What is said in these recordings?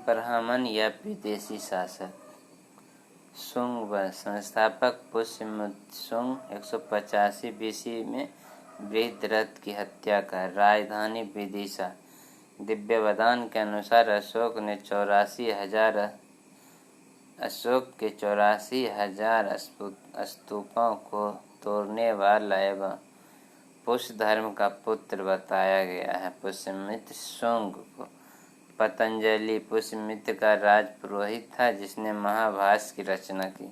ब्राह्मण या विदेशी शासक। शुंग वंश संस्थापक पुष्यमित्र शुंग 185 BC में बृहद्रथ की हत्या कर राजधानी विदिशा। दिव्यवदान के अनुसार अशोक के 84,000 स्तूपों को तोड़ने वाला एवं पुष्य धर्म का पुत्र बताया गया है। पुष्यमित्र शुंग को पतंजलि पुष्यमित्र का राजपुरोहित था जिसने महाभाष्य की रचना की।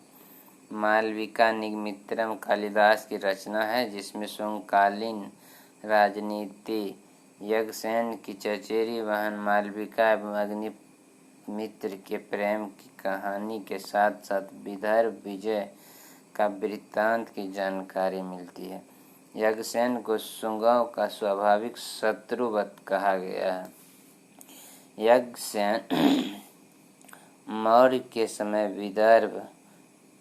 मालविका निमित्तम कालिदास की रचना है जिसमें शुंगकालीन राजनीति यज्ञसेन की चचेरी बहन मालविका एवं अग्निमित्र के प्रेम की कहानी के साथ साथ विदर्भ विजय का वृत्तांत की जानकारी मिलती है। यज्ञसेन को शुंगों का स्वाभाविक शत्रुवत कहा गया है। यज्ञसेन मौर्य के समय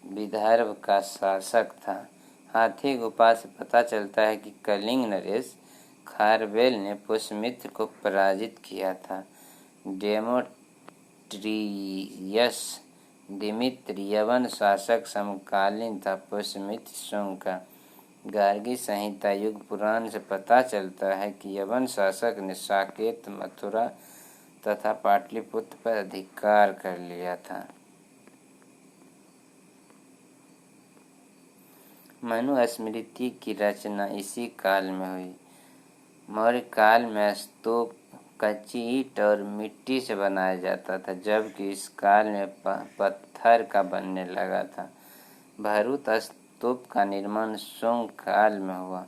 विदर्भ का शासक था। हाथी गुफा से पता चलता है कि कलिंग नरेश खारवेल ने पुष्यमित्र को पराजित किया था। डेमेट्रियस दिमित्र यवन शासक समकालीन था पुष्यमित्र शुंग का। गार्गी संहिता युग पुराण से पता चलता है कि यवन शासक ने साकेत मथुरा तथा पाटलिपुत्र पर अधिकार कर लिया था। मनुस्मृति की रचना इसी काल में हुई। मौर्य काल में स्तूप कच्ची ईंट और मिट्टी से बनाया जाता था जबकि इस काल में पत्थर का बनने लगा था। भरूत स्तूप का निर्माण शुंग काल में हुआ।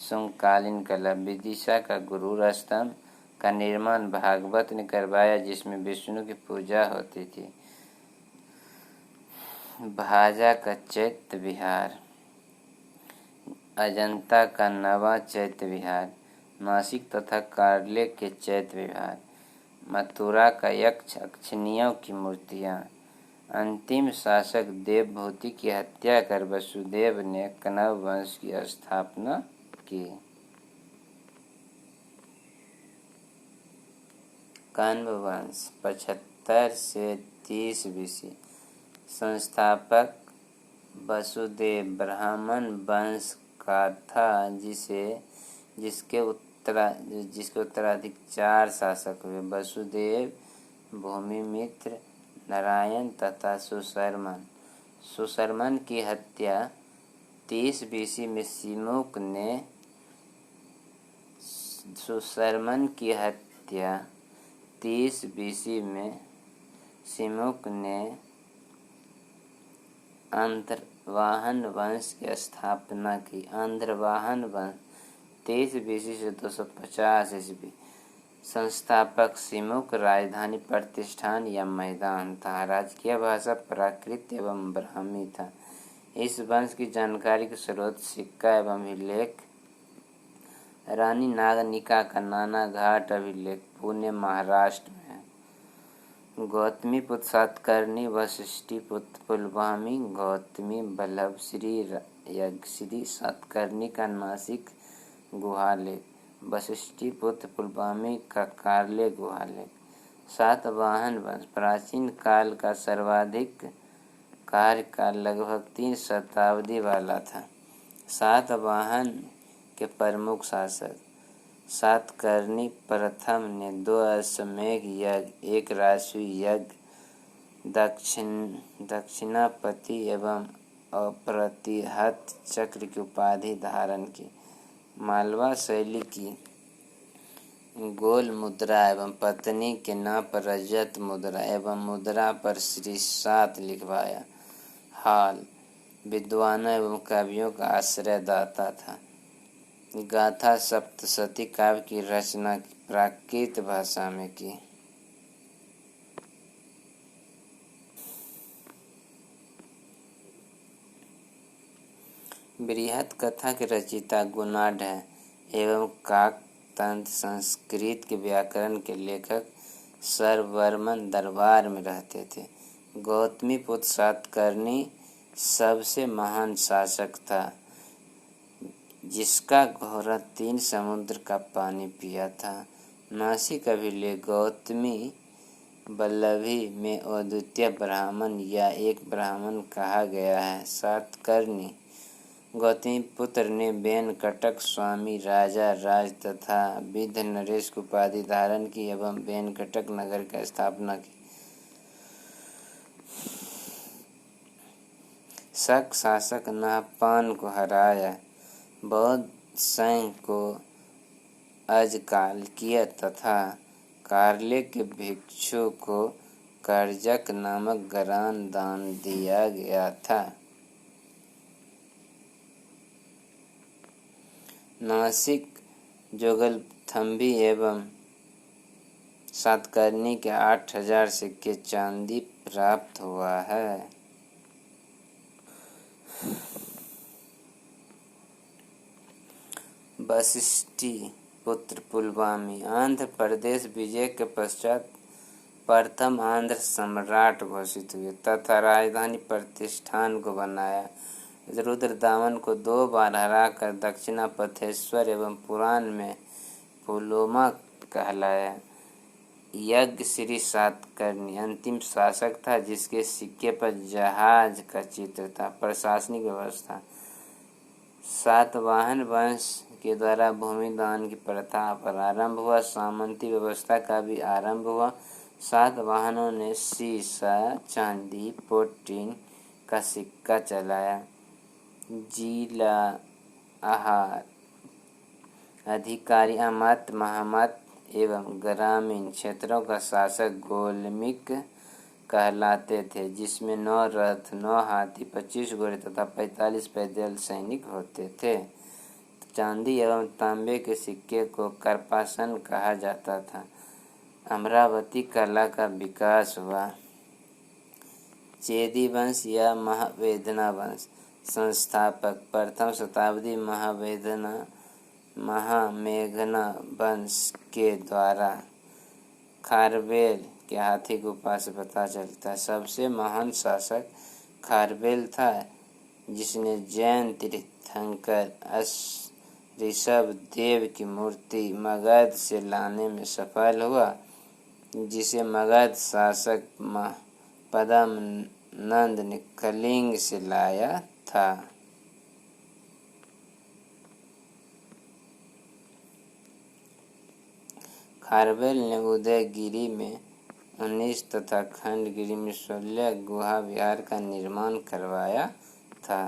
शुंगकालीन कला विदिशा का गुरूर स्तंभ का निर्माण भागवत ने करवाया जिसमें विष्णु की पूजा होती थी। भाजा का चैत्य विहार, अजंता का नवा चैत्य विहार, नासिक तथा कार्ले के चैत्य विहार, मथुरा का यक्ष अक्षिणियों की मूर्तियाँ। अंतिम शासक देवभूति की हत्या कर वसुदेव ने कण्व वंश की स्थापना की। कण्व वंश 75 से 30 BC। संस्थापक वसुदेव ब्राह्मण वंश का था जिसके उत्तराधिक 4 शासक हुए: वसुदेव, भूमिमित्र, नारायण तथा सुशर्मन। सुशर्मन की हत्या 30 BC में सिमुक ने आंध्रवाहन वंश की स्थापना की। आंध्रवाहन वंश 23 BC से 250 ईस्वी। संस्थापक सिमुक राजधानी प्रतिष्ठान या मैदान था। राजकीय भाषा प्राकृत एवं ब्राह्मी था। इस वंश की जानकारी के स्रोत सिक्का एवं अभिलेख। रानी नागनिका का नाना घाट अभिलेख पुणे महाराष्ट्र में है। गौतमी पुत्र सातकर्णी, वशिष्ठी पुत्र पुलमावी, गौतमी बल्लभश्री यज्ञश्री सातकर्णी का नासिक गुहालेख, वशिष्ठी पुत्र पुलमावी का कार्ले गुहालेख। सातवाहन वंश प्राचीन काल का सर्वाधिक कार्यकाल लगभग 3 शताब्दी वाला था। सातवाहन के प्रमुख शासक सातकर्णी प्रथम ने 2 अश्वमेध यज्ञ, 1 राजसूय यज्ञ, दक्षिणापति एवं अप्रतिहत चक्र की उपाधि धारण की। मालवा शैली की गोल मुद्रा एवं पत्नी के नाम पर रजत मुद्रा एवं मुद्रा पर श्री 7 लिखवाया। हाल विद्वानों एवं कवियों का आश्रयदाता था। गाथा सप्तशती काव्य की रचना प्राकृत भाषा में की। बृहत कथा के रचयिता गुणाढ़ है एवं काकतंत्र संस्कृत के व्याकरण के लेखक सर्ववर्मन दरबार में रहते थे। गौतमी पुत्र सातकर्णी सबसे महान शासक था जिसका घोड़ा 3 समुद्र का पानी पिया था। नासिक अभिलेख गौतमी वल्लभी में अद्वितीय ब्राह्मण या एक ब्राह्मण कहा गया है। सातकर्णी गौतमी पुत्र ने वेंकटक स्वामी राजा राज तथा विद्य नरेश की उपाधि धारण की एवं वेंकटक नगर की स्थापना की। शक शासक नहपान को हराया, बौद्ध सैन्य को अजकालिकीय तथा कार्ले के भिक्षु को कर्जक नामक ग्राम दान दिया गया था। नासिक जोगलथम्बी एवं सातकर्णी के 8000 सिक्के चांदी प्राप्त हुआ है। वशिष्ठी पुत्र पुलवामी आंध्र प्रदेश विजय के पश्चात प्रथम आंध्र सम्राट घोषित हुए तथा राजधानी प्रतिष्ठान को बनाया। रुद्रदामन को 2 बार हराकर दक्षिणापथेश्वर एवं पुराण में पुलोमा कहलाया। यज्ञ श्री सातकर्णी अंतिम शासक था जिसके सिक्के पर जहाज का चित्र था। प्रशासनिक व्यवस्था सातवाहन वंश के द्वारा भूमि दान की प्रथा प्रारंभ हुआ। सामंती व्यवस्था का भी आरंभ हुआ। सातवाहनों ने सीसा, चांदी, प्रोटीन का सिक्का चलाया। जिला आहार अधिकारी अमात्य, महामात्य एवं ग्रामीण क्षेत्रों का शासक गोलमिक कहलाते थे, जिसमें 9 रथ, 9 हाथी, 25 घोड़े तथा 45 पैदल सैनिक होते थे। चांदी एवं तांबे के सिक्के को कर्पासन कहा जाता था। अमरावती कला का विकास हुआ। चेदी वंश या महावेदना वंश संस्थापक प्रथम शताब्दी महामेघना वंश के द्वारा खारवेल के हाथी गुफा से पता चलता है। सबसे महान शासक खारवेल था, जिसने जैन तीर्थंकर ऋषभ देव की मूर्ति मगध से लाने में सफल हुआ, जिसे मगध शासक पद्मनंद ने कलिंग से लाया था। खारवेल ने उदयगिरी में 19 तथा खंडगिरी में 16 गुहा विहार का निर्माण करवाया था।